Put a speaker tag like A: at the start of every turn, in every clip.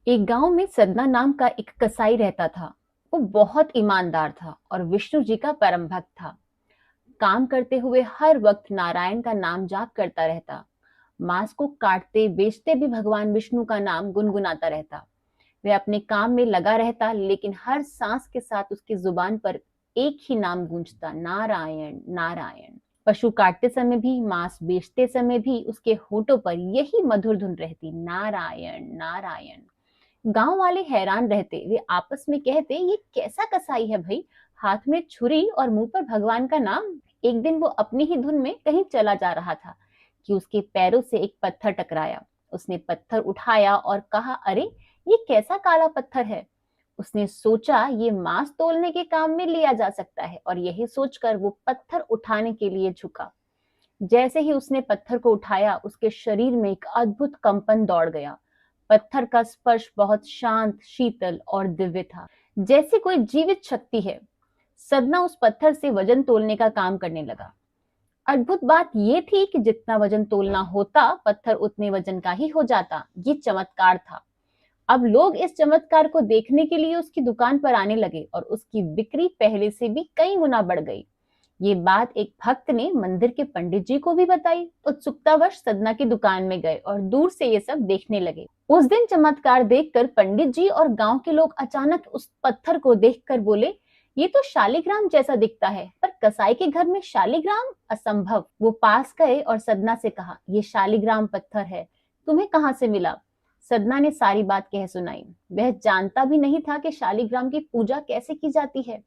A: एक गांव में सदना नाम का एक कसाई रहता था। वो बहुत ईमानदार था और विष्णु जी का परम भक्त था। काम करते हुए हर वक्त नारायण का नाम जाप करता रहता। मांस को काटते बेचते भी भगवान विष्णु का नाम गुनगुनाता रहता। वह अपने काम में लगा रहता, लेकिन हर सांस के साथ उसकी जुबान पर एक ही नाम गूंजता, नारायण नारायण। पशु काटते समय भी, मांस बेचते समय भी उसके होठों पर यही मधुर धुन रहती, नारायण नारायण। गांव वाले हैरान रहते। वे आपस में कहते, ये कैसा कसाई है भाई, हाथ में छुरी और मुंह पर भगवान का नाम। एक दिन वो अपनी ही धुन में कहीं चला जा रहा था कि उसके पैरों से एक पत्थर टकराया। उसने पत्थर उठाया और कहा, अरे ये कैसा काला पत्थर है। उसने सोचा ये मांस तोलने के काम में लिया जा सकता है, और यही सोचकर वो पत्थर उठाने के लिए झुका। जैसे ही उसने पत्थर को उठाया, उसके शरीर में एक अद्भुत कंपन दौड़ गया। पत्थर का स्पर्श बहुत शांत, शीतल और दिव्य था, जैसे कोई जीवित शक्ति है। सदना उस पत्थर से वजन तोलने का काम करने लगा। अद्भुत बात यह थी कि जितना वजन तोलना होता, पत्थर उतने वजन का ही हो जाता। ये चमत्कार था। अब लोग इस चमत्कार को देखने के लिए उसकी दुकान पर आने लगे और उसकी बिक्री पहले से भी कई गुना बढ़ गई। ये बात एक भक्त ने मंदिर के पंडित जी को भी बताई। उत्सुकतावश सदना की दुकान में गए और दूर से ये सब देखने लगे। उस दिन चमत्कार देखकर पंडित जी और गांव के लोग अचानक उस पत्थर को देखकर बोले, ये तो शालिग्राम जैसा दिखता है, पर कसाई के घर में शालिग्राम असंभव। वो पास गए और सदना से कहा, ये शालिग्राम पत्थर है, तुम्हें कहां से मिला। सदना ने सारी बात कह सुनाई। वह जानता भी नहीं था कि शालिग्राम की पूजा कैसे की जाती है।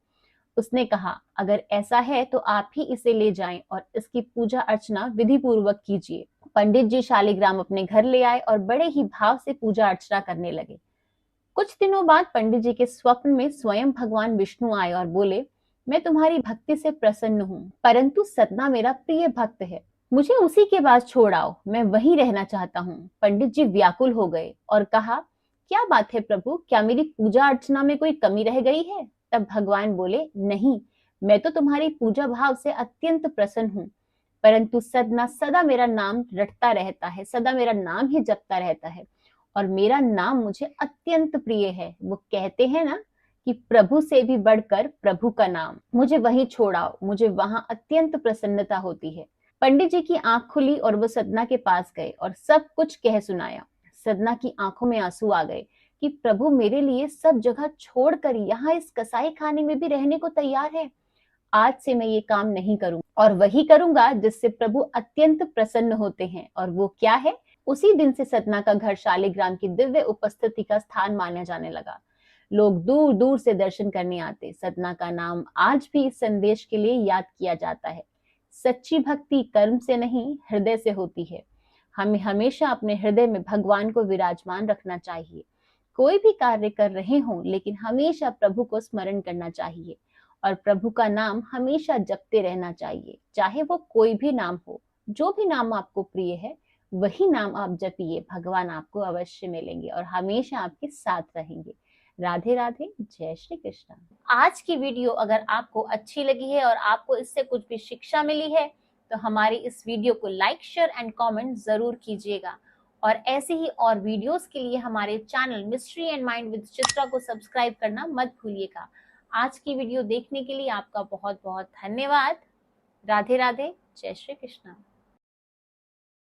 A: उसने कहा, अगर ऐसा है तो आप ही इसे ले जाएं और इसकी पूजा अर्चना विधि पूर्वक कीजिए। पंडित जी शालिग्राम अपने घर ले आए और बड़े ही भाव से पूजा अर्चना करने लगे। कुछ दिनों बाद पंडित जी के स्वप्न में स्वयं भगवान विष्णु आए और बोले, मैं तुम्हारी भक्ति से प्रसन्न हूँ, परंतु सतना मेरा प्रिय भक्त है, मुझे उसी के पास छोड़ आओ, मैं वहीं रहना चाहता हूँ। पंडित जी व्याकुल हो गए और कहा, क्या बात है प्रभु, क्या मेरी पूजा अर्चना में कोई कमी रह गई है। तब भगवान बोले, नहीं, मैं तो तुम्हारी पूजा भाव से अत्यंत प्रसन्न हूँ, परंतु सदना सदा मेरा नाम रटता रहता है, सदा मेरा नाम ही जपता रहता है, और मेरा नाम मुझे अत्यंत प्रिय है। वो कहते हैं ना कि प्रभु से भी बढ़कर प्रभु का नाम, मुझे वहीं छोड़ाओ, मुझे वहां अत्यंत प्रसन्नता होती है। पंडित जी की आंख खुली और वो सदना के पास गए और सब कुछ कह सुनाया। सदना की आंखों में आंसू आ गए कि प्रभु मेरे लिए सब जगह छोड़कर यहाँ इस कसाई खाने में भी रहने को तैयार है। आज से मैं ये काम नहीं करूंगा, और वही करूंगा जिससे प्रभु अत्यंत प्रसन्न होते हैं। और वो क्या है। उसी दिन से सतना का घर शालिग्राम की दिव्य उपस्थिति का स्थान माना जाने लगा। लोग दूर दूर से दर्शन करने आते। सतना का नाम आज भी इस संदेश के लिए याद किया जाता है, सच्ची भक्ति कर्म से नहीं, हृदय से होती है। हमें हमेशा अपने हृदय में भगवान को विराजमान रखना चाहिए। कोई भी कार्य कर रहे हों, लेकिन हमेशा प्रभु को स्मरण करना चाहिए और प्रभु का नाम हमेशा जपते रहना चाहिए, चाहे वो कोई भी नाम हो। जो भी नाम आपको प्रिय है, वही नाम आप जपिए। भगवान आपको अवश्य मिलेंगे और हमेशा आपके साथ रहेंगे। राधे राधे, जय श्री कृष्ण। आज की वीडियो अगर आपको अच्छी लगी है और आपको इससे कुछ भी शिक्षा मिली है, तो हमारी इस वीडियो को लाइक, शेयर एंड कमेंट जरूर कीजिएगा। और ऐसे ही और वीडियोस के लिए हमारे channel mystery and mind with Chitra को सब्सक्राइब करना मत भूलिएगा। आज की वीडियो देखने के लिए आपका बहुत बहुत धन्यवाद। राधे राधे, जय श्री कृष्ण।